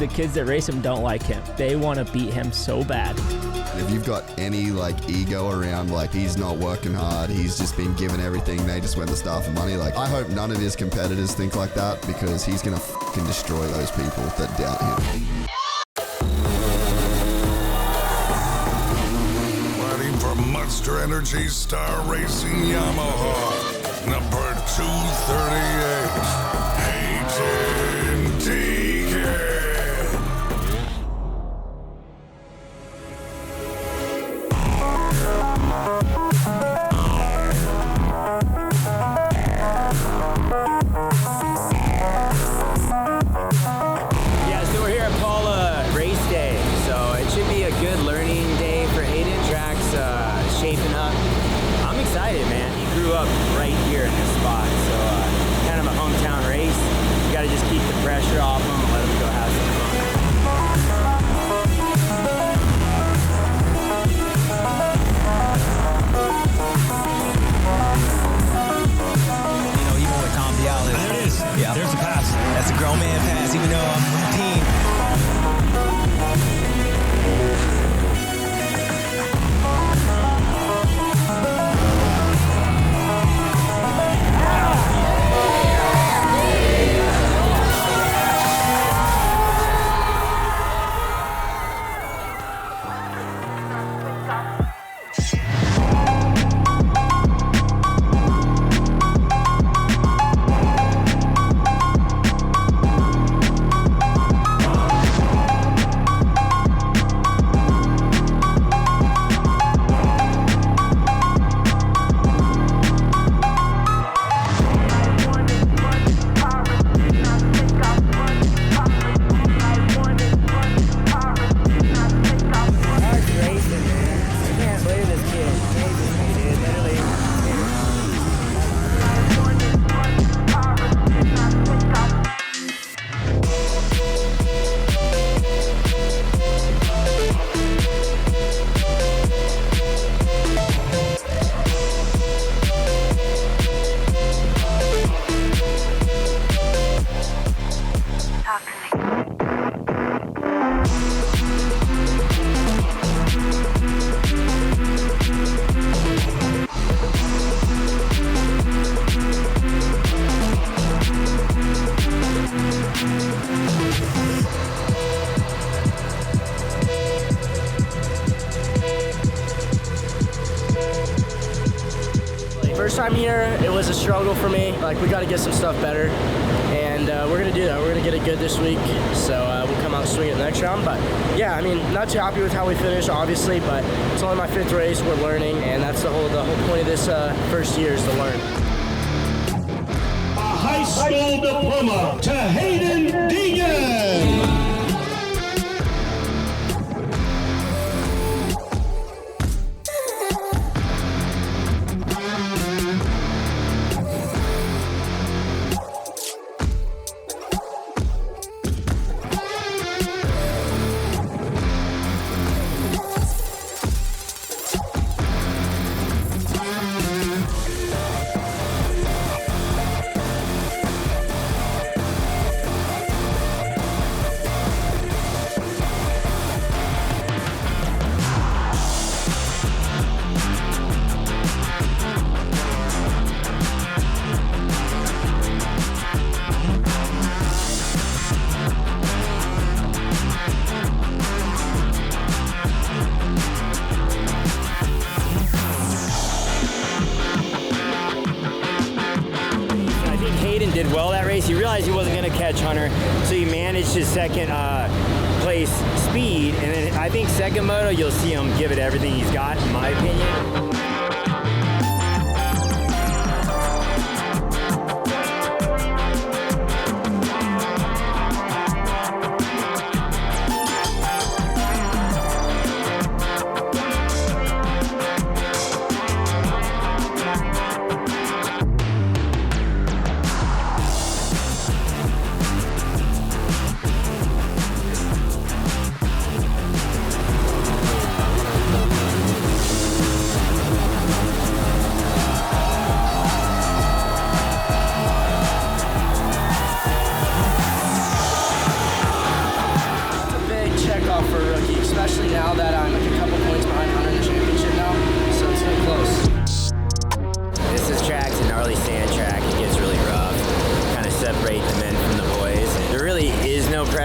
the kids that race him don't like him. They want to beat him so bad. If you've got any like ego around, like he's not working hard, he's just been given everything, they just went to start for money. Like I hope none of his competitors think like that, because he's gonna fucking destroy those people that doubt him. Riding for Monster Energy Star Racing Yamaha, number 238, Haiden Deegan. Yeah, so we're here at Paula Race Day, so it should be a good learning day for Haiden. Track's shaping up. I'm excited, man. He grew up right here in this spot, so kind of a hometown race. You gotta just keep the pressure off him and let him go have some fun. You know, even with Tom Diallo. There it is. Yeah. There's the pass. That's a grown man pass, even though I'm with the team. First time here, it was a struggle for me. Like, we got to get some stuff better, and we're going to do that. We're going to get it good this week, so we'll come out swinging the next round. But yeah, I mean, not too happy with how we finished, obviously, but it's only my 5th race. We're learning, and that's the whole point of this first year is to learn. A high school diploma to Haiden Deegan. Did well that race. He realized he wasn't going to catch Hunter, so he managed his second place speed, and then I think second moto you'll see him give it everything he's got, in my opinion.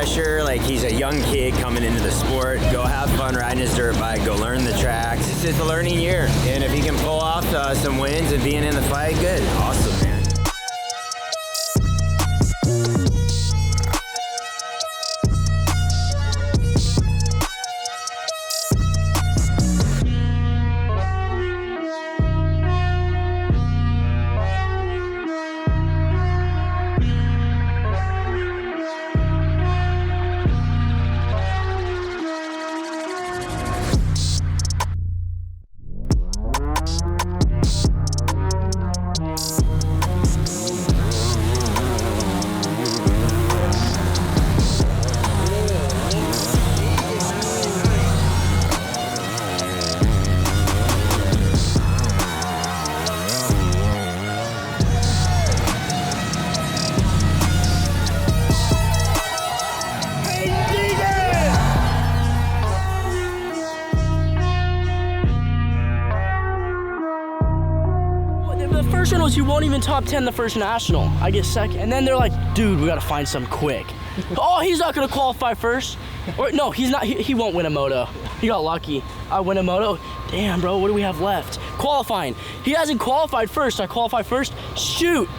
pressure. Like, he's a young kid coming into the sport. Go have fun riding his dirt bike. Go learn the tracks. It's a learning year. And if he can pull off some wins and being in the fight, good. Awesome, man. Nationals, you won't even top 10 the first national. I get second, and then they're like, dude, we gotta find some quick. Oh, he's not gonna qualify first. Or no, he's not, he won't win a moto. He got lucky. I win a moto. Damn, bro, what do we have left? Qualifying. He hasn't qualified first. I qualify first. Shoot.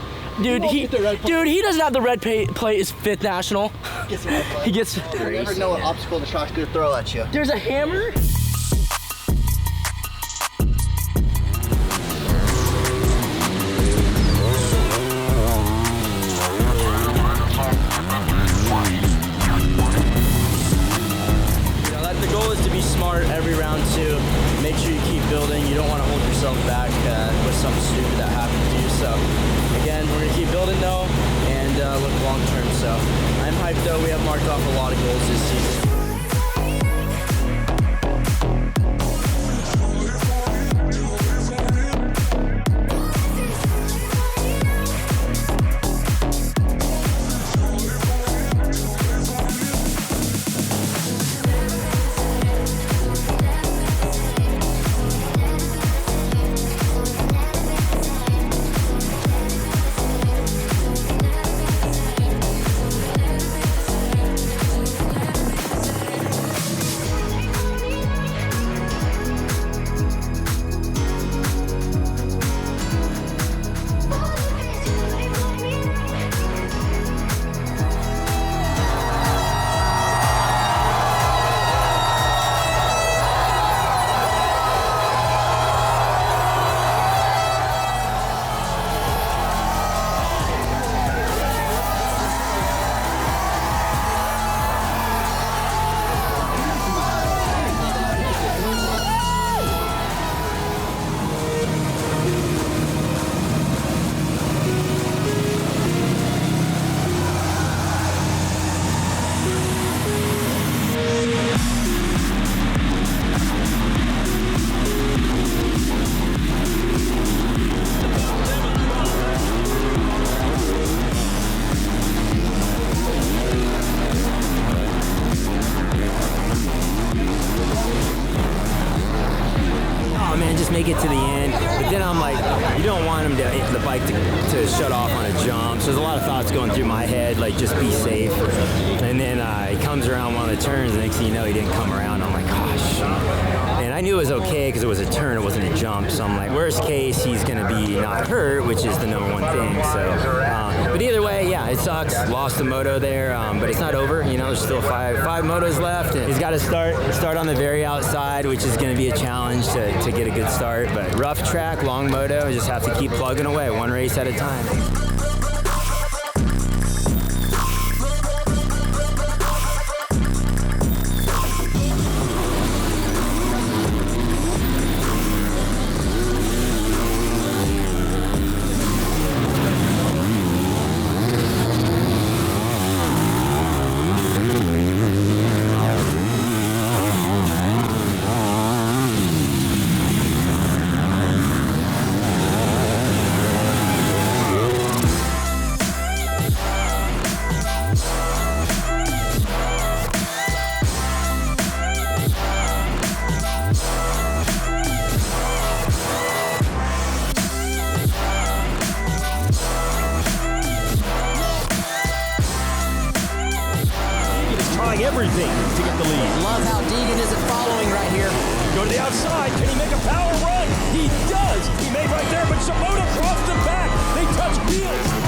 Dude, he doesn't have the red plate his 5th national. He gets. You never know what obstacle the truck's gonna throw at you. There's a hammer. The goal is to be smart every round too. Make sure you keep building. You don't want to hold yourself back with something stupid that happened to you. So again, we're gonna keep building though and look long term. So I'm hyped though. We have marked off a lot of goals this season. Make it to the end, but then I'm like, you don't want him to the bike to shut off on a jump. So there's a lot of thoughts going through my head, like just be safe. And then he comes around one of the turns, and next thing you know, he didn't come around. I'm like, gosh. And I knew it was okay because it was a turn, it wasn't a jump. So I'm like, worst case, he's gonna be not hurt, which is the number one thing. So, but either way, yeah, it sucks. Lost the moto there, but it's not over. You know, there's still five motos left. And he's got to start on the very outside, which is going to be a challenge to get a good start. But rough track, long moto, just have to keep plugging away, one race at a time. trying everything to get the lead. Love how Deegan isn't following right here. Go to the outside. Can he make a power run? He does. He made right there, but SuperMotocross the back. They touch wheels.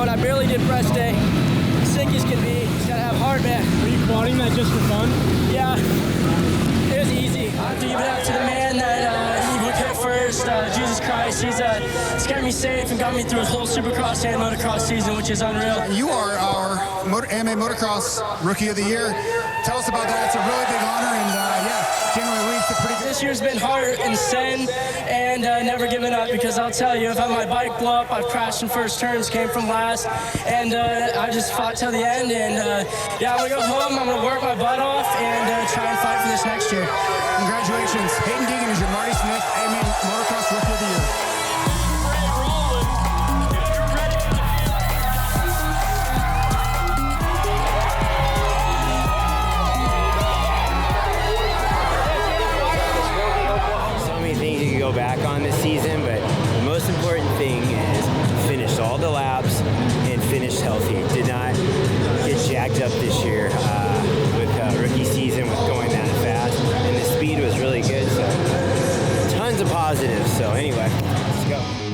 I barely did press day. Sick as can be. Just gotta have heart, man. Were you quadding that just for fun? Yeah. It was easy. I have to give it up to the man that he would hit first, Jesus Christ. He's kept me safe and got me through a whole Supercross and Motocross season, which is unreal. You are our AMA Motocross Rookie of the Year. Tell us about that. It's a really big honor, and yeah, January week's a pretty good. This year's been hard and insane, and never giving up, because I'll tell you, if I had my bike blow up, I've crashed in first turns, came from last, and I just fought till the end, and yeah, I'm gonna go home, I'm gonna work my butt off, and try and fight for this next year. Congratulations. Haiden Deegan is your Marty Smith AMA Motocross Rookie of the Year. Go back on this season, but the most important thing is finished all the laps and finished healthy. Did not get jacked up this year with rookie season with going that fast, and the speed was really good, so tons of positives. So anyway, let's go.